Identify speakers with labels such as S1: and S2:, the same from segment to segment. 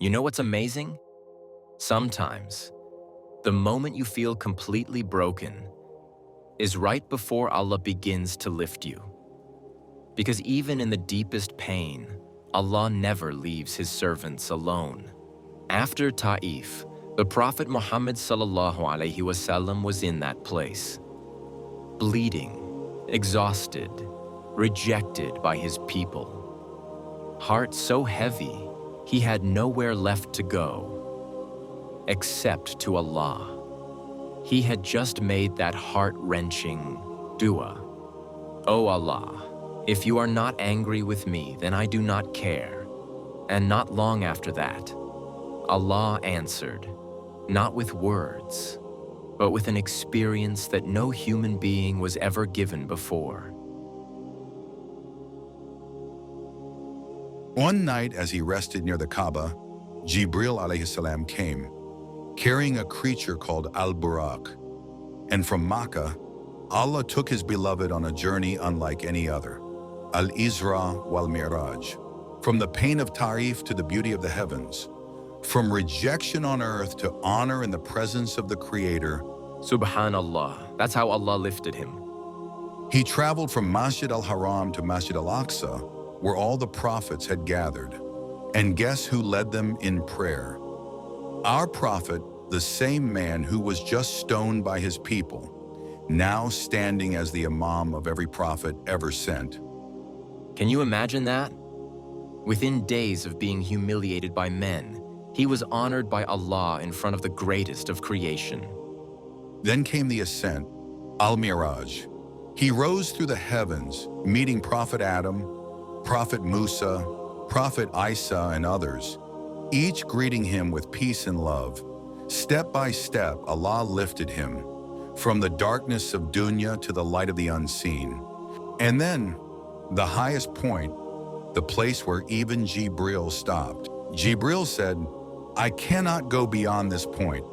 S1: You know what's amazing? Sometimes, the moment you feel completely broken is right before Allah begins to lift you. Because even in the deepest pain, Allah never leaves His servants alone. After Ta'if, the Prophet Muhammad ﷺ was in that place, bleeding, exhausted, rejected by his people. Heart so heavy, he had nowhere left to go, except to Allah. He had just made that heart-wrenching dua. "O Allah, if you are not angry with me, then I do not care." And not long after that, Allah answered, not with words, but with an experience that no human being was ever given before.
S2: One night as he rested near the Kaaba, Jibril alayhi salam came, carrying a creature called Al-Buraq. And from Makkah, Allah took His beloved on a journey unlike any other, Al-Isra wal-Mi'raj. From the pain of Ta'if to the beauty of the heavens, from rejection on earth to honor in the presence of the Creator.
S1: Subhanallah, that's how Allah lifted him.
S2: He traveled from Masjid al-Haram to Masjid al-Aqsa, where all the prophets had gathered. And guess who led them in prayer? Our prophet, the same man who was just stoned by his people, now standing as the imam of every prophet ever sent.
S1: Can you imagine that? Within days of being humiliated by men, he was honored by Allah in front of the greatest of creation.
S2: Then came the ascent, Al-Miraj. He rose through the heavens, meeting Prophet Adam, Prophet Musa, Prophet Isa, and others, each greeting him with peace and love. Step by step, Allah lifted him, from the darkness of dunya to the light of the unseen. And then, the highest point, the place where even Jibril stopped. Jibril said, "I cannot go beyond this point.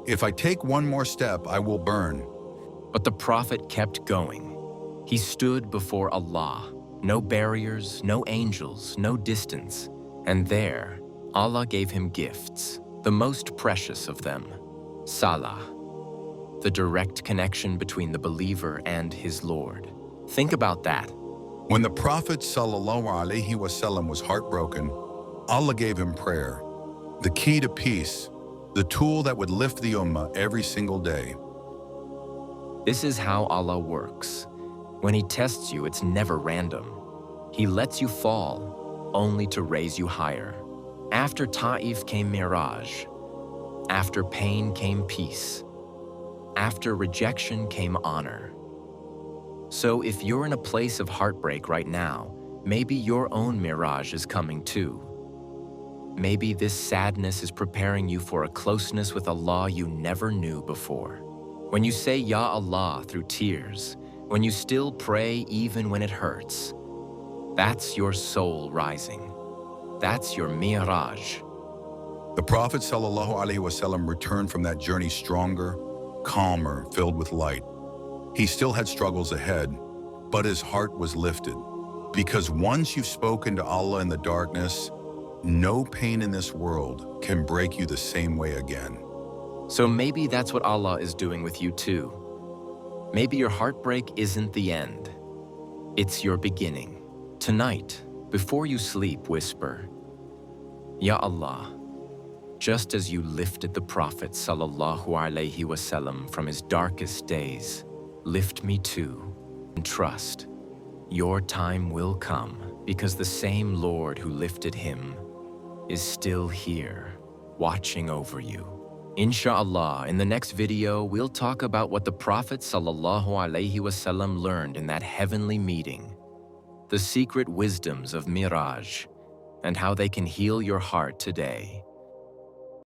S2: If I take one more step, I will burn."
S1: But the Prophet kept going. He stood before Allah. No barriers, no angels, no distance. And there, Allah gave him gifts, the most precious of them, Salah, the direct connection between the believer and his Lord. Think about that.
S2: When the Prophet ﷺ was heartbroken, Allah gave him prayer, the key to peace, the tool that would lift the ummah every single day.
S1: This is how Allah works. When He tests you, it's never random. He lets you fall, only to raise you higher. After Ta'if came Miraj. After pain came peace. After rejection came honor. So if you're in a place of heartbreak right now, maybe your own Miraj is coming too. Maybe this sadness is preparing you for a closeness with Allah you never knew before. When you say Ya Allah through tears, when you still pray even when it hurts, that's your soul rising. That's your Mi'raj.
S2: The Prophet ﷺ returned from that journey stronger, calmer, filled with light. He still had struggles ahead, but his heart was lifted. Because once you've spoken to Allah in the darkness, no pain in this world can break you the same way again.
S1: So maybe that's what Allah is doing with you too. Maybe your heartbreak isn't the end. It's your beginning. Tonight, before you sleep, whisper, Ya Allah, just as you lifted the Prophet ﷺ from his darkest days, lift me too, and trust. Your time will come, because the same Lord who lifted him is still here, watching over you. Insha'Allah, in the next video, we'll talk about what the Prophet ﷺ learned in that heavenly meeting, the secret wisdoms of Miraj, and how they can heal your heart today.